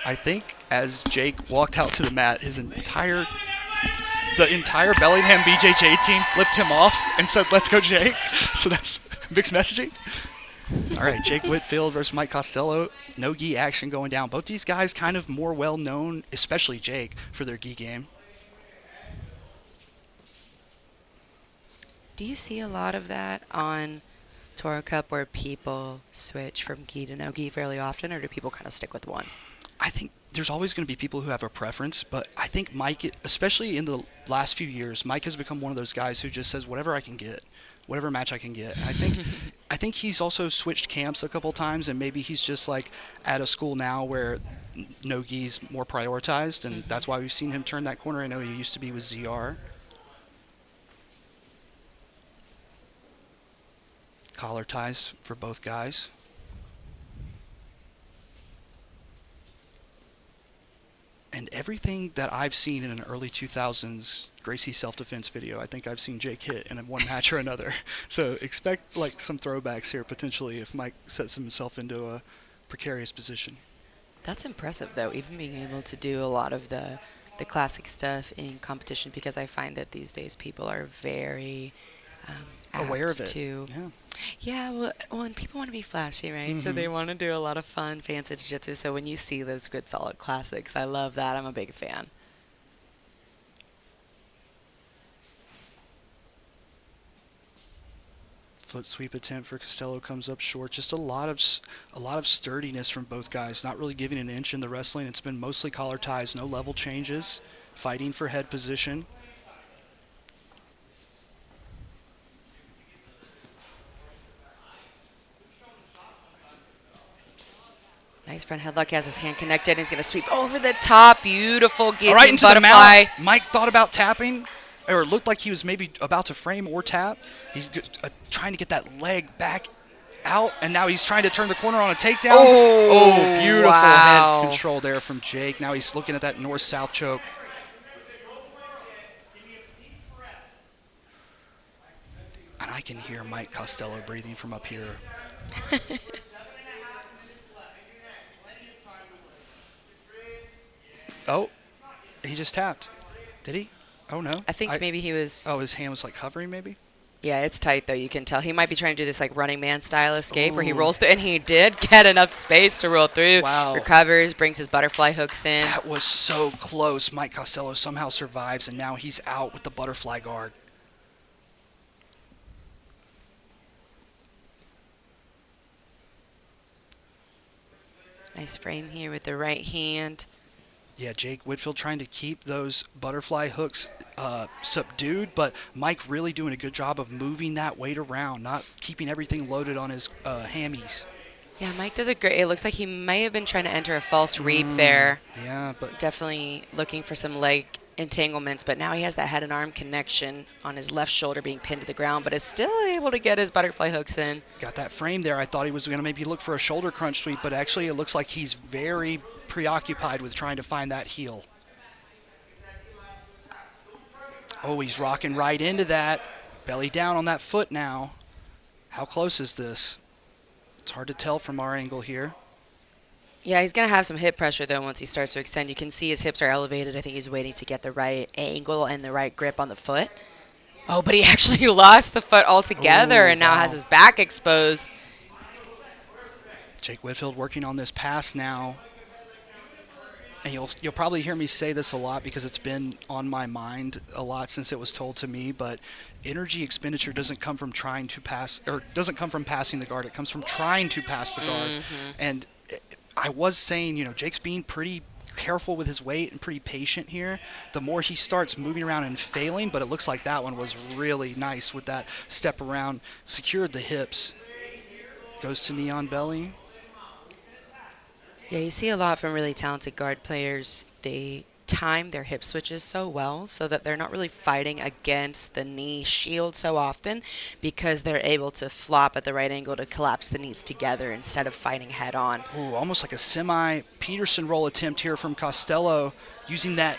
I think as Jake walked out to the mat, the entire Bellingham BJJ team flipped him off and said, "Let's go, Jake." So that's mixed messaging. All right, Jake Whitfield versus Mike Costello. No gi action going down. Both these guys kind of more well known, especially Jake, for their gi game. Do you see a lot of that on Toro Cup where people switch from gi to no gi fairly often, or do people kind of stick with one? I think there's always going to be people who have a preference, but I think Mike, especially in the last few years, Mike has become one of those guys who just says whatever I can get, whatever match I can get. And I think he's also switched camps a couple times, and maybe he's just like at a school now where no gi's more prioritized, and that's why we've seen him turn that corner. I know he used to be with ZR. Collar ties for both guys. And everything that I've seen in an early 2000s Gracie self-defense video, I think I've seen Jake hit in one match or another. So expect like some throwbacks here potentially if Mike sets himself into a precarious position. That's impressive, though, even being able to do a lot of the classic stuff in competition, because I find that these days people are very Aware of it. Yeah. Yeah, well, and people want to be flashy, right? Mm-hmm. So they want to do a lot of fun, fancy jiu-jitsu. So when you see those good, solid classics, I love that. I'm a big fan. Foot sweep attempt for Costello comes up short. Just a lot of sturdiness from both guys. Not really giving an inch in the wrestling. It's been mostly collar ties, no level changes. Fighting for head position. Nice front headlock. He has his hand connected. He's going to sweep over the top. Beautiful guillotine Right into butterfly. the mount. Mike thought about tapping, or it looked like he was maybe about to frame or tap. He's trying to get that leg back out, and now he's trying to turn the corner on a takedown. Oh, beautiful wow. head control there from Jake. Now he's looking at that north-south choke. And I can hear Mike Costello breathing from up here. Oh, he just tapped. Did he? Oh, no. I think maybe he was... Oh, his hand was like hovering maybe? Yeah, it's tight, though. You can tell. He might be trying to do this like running man style escape where he Ooh. rolls through, and he did get enough space to roll through. Wow. Recovers, brings his butterfly hooks in. That was so close. Mike Costello somehow survives, and now he's out with the butterfly guard. Nice frame here with the right hand. Yeah, Jake Whitfield trying to keep those butterfly hooks subdued, but Mike really doing a good job of moving that weight around, not keeping everything loaded on his hammies. Yeah, Mike does a great... It looks like he may have been trying to enter a false reap there. Yeah, but Definitely looking for some leg entanglements, but now he has that head and arm connection on his left shoulder being pinned to the ground, but is still able to get his butterfly hooks in. got that frame there. I thought he was going to maybe look for a shoulder crunch sweep, but actually it looks like he's very preoccupied with trying to find that heel. Oh, he's rocking right into that. Belly down on that foot now. How close is this? It's hard to tell from our angle here. Yeah, he's going to have some hip pressure, though, once he starts to extend. You can see his hips are elevated. I think he's waiting to get the right angle and the right grip on the foot. Oh, but he actually lost the foot altogether and now has his back exposed. Jake Whitfield working on this pass now. And you'll probably hear me say this a lot because it's been on my mind a lot since it was told to me, but energy expenditure doesn't come from trying to pass, or doesn't come from passing the guard. It comes from trying to pass the guard. And I was saying, Jake's being pretty careful with his weight and pretty patient here. The more he starts moving around and failing, but it looks like that one was really nice with that step around, secured the hips. Goes to knee on belly. Yeah, you see a lot from really talented guard players. They time their hip switches so well so that they're not really fighting against the knee shield so often, because they're able to flop at the right angle to collapse the knees together instead of fighting head on. Ooh, almost like a semi-Peterson roll attempt here from Costello, using that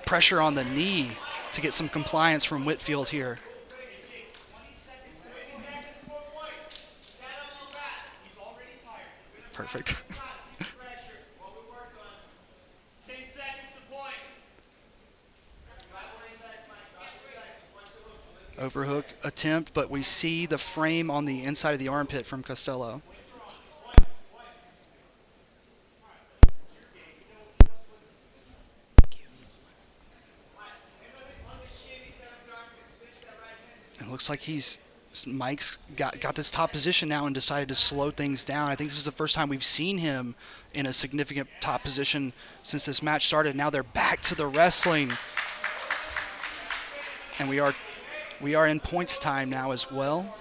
pressure on the knee to get some compliance from Whitfield here. Perfect. overhook attempt, but we see the frame on the inside of the armpit from Costello. It looks like Mike's got this top position now and decided to slow things down. I think this is the first time we've seen him in a significant top position since this match started. Now they're back to the wrestling. And we are in points time now as well.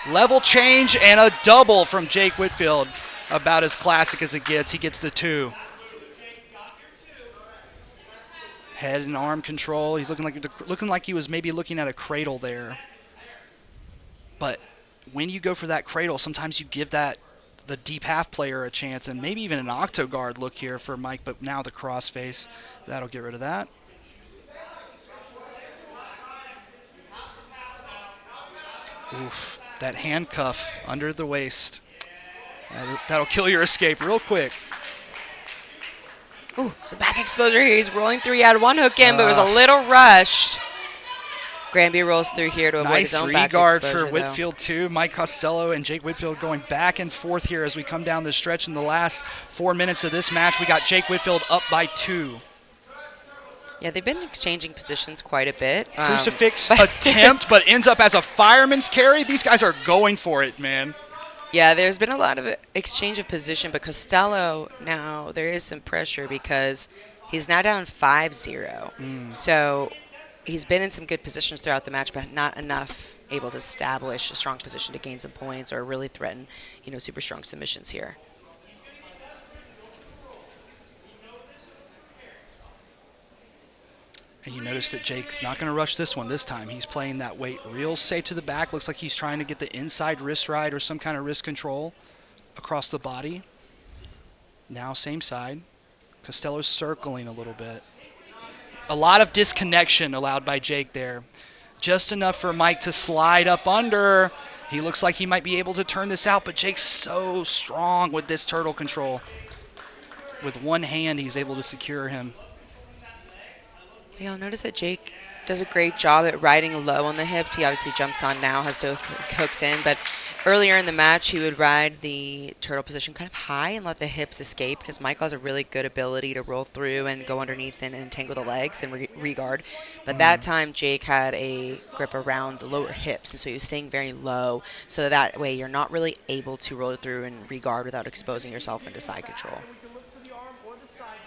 Level change and a double from Jake Whitfield. About as classic as it gets. He gets the 2. Head and arm control. He's looking like he was maybe looking at a cradle there. But when you go for that cradle, sometimes you give the deep half player a chance, and maybe even an octo guard look here for Mike, but now the crossface. That'll get rid of that. Oof. That handcuff under the waist. That'll kill your escape real quick. Ooh, some back exposure here. He's rolling through. He had one hook in, but it was a little rushed. Granby rolls through here to avoid his own back exposure. Nice regard for Whitfield, too. Mike Costello and Jake Whitfield going back and forth here as we come down the stretch in the last 4 minutes of this match. We got Jake Whitfield up by 2. Yeah, they've been exchanging positions quite a bit. Crucifix attempt, but ends up as a fireman's carry. These guys are going for it, man. Yeah, there's been a lot of exchange of position, but Costello now, there is some pressure because he's now down 5-0. So he's been in some good positions throughout the match, but not enough able to establish a strong position to gain some points or really threaten, super strong submissions here. And you notice that Jake's not going to rush this one this time. He's playing that weight real safe to the back. Looks like he's trying to get the inside wrist ride or some kind of wrist control across the body. Now same side. Costello's circling a little bit. A lot of disconnection allowed by Jake there. Just enough for Mike to slide up under. He looks like he might be able to turn this out, but Jake's so strong with this turtle control. With one hand, he's able to secure him. You'll notice that Jake does a great job at riding low on the hips. He obviously jumps on now, has both hooks in, but earlier in the match he would ride the turtle position kind of high and let the hips escape because Michael has a really good ability to roll through and go underneath and entangle the legs and regard. But that time Jake had a grip around the lower hips, and so he was staying very low, so that way you're not really able to roll through and regard without exposing yourself into side control.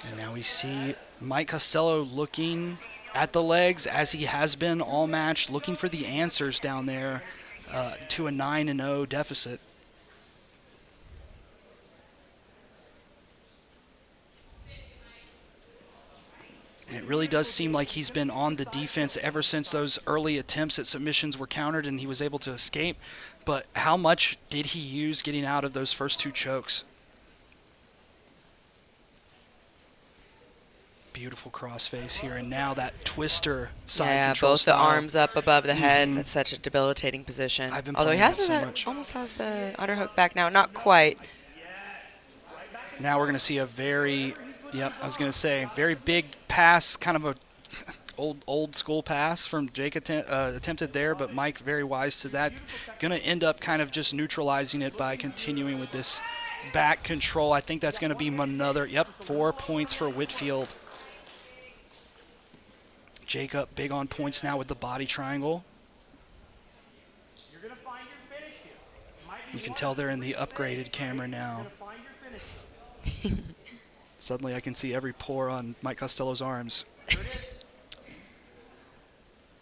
And now we see Mike Costello looking at the legs as he has been all match, looking for the answers down there to a 9-0 deficit. And it really does seem like he's been on the defense ever since those early attempts at submissions were countered and he was able to escape. But how much did he use getting out of those first 2 chokes? Beautiful crossface here, and now that twister side control both style. The arms up above the head. That's such a debilitating position. I've been Although he playing has that so that much. almost has the underhook back now. Not quite. Now we're going to see a very big pass, kind of a old school pass from Jake attempted there, but Mike very wise to that. Going to end up kind of just neutralizing it by continuing with this back control. I think that's going to be another, 4 points for Whitfield. Jake up big on points now with the body triangle. You can tell they're in the upgraded camera now. Suddenly I can see every pore on Mike Costello's arms.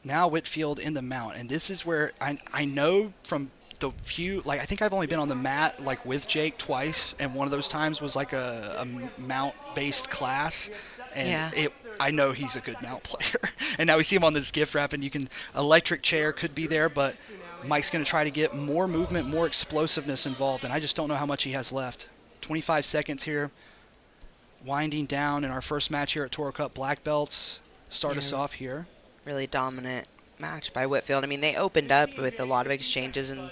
Now Whitfield in the mount, and this is where I know from the few, I think I've only been on the mat with Jake twice, and one of those times was a mount-based class, and I know he's a good mount player. And now we see him on this gift wrap, and electric chair could be there, but Mike's going to try to get more movement, more explosiveness involved, and I just don't know how much he has left. 25 seconds here, winding down in our first match here at Toro Cup Black Belts. Start us off here. Really dominant match by Whitfield. I mean, they opened up with a lot of exchanges, and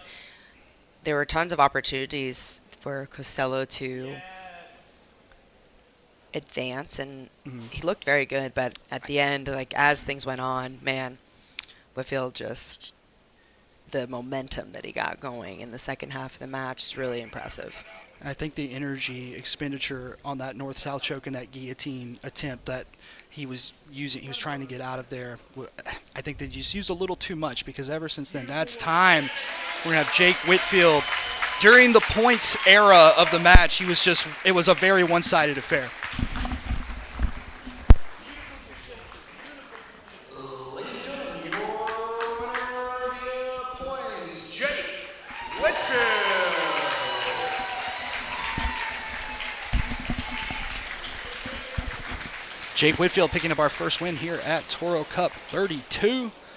there were tons of opportunities for Costello to advance, and he looked very good. But at the end, like as things went on, man, Whitfield just the momentum that he got going in the second half of the match is really impressive. I think the energy expenditure on that north-south choke and that guillotine attempt that he was using, he was trying to get out of there, I think they just used a little too much, because ever since then, that's time. We're going to have Jake Whitfield. During the points era of the match, it was a very one-sided affair. Jake Whitfield picking up our first win here at Toro Cup 32.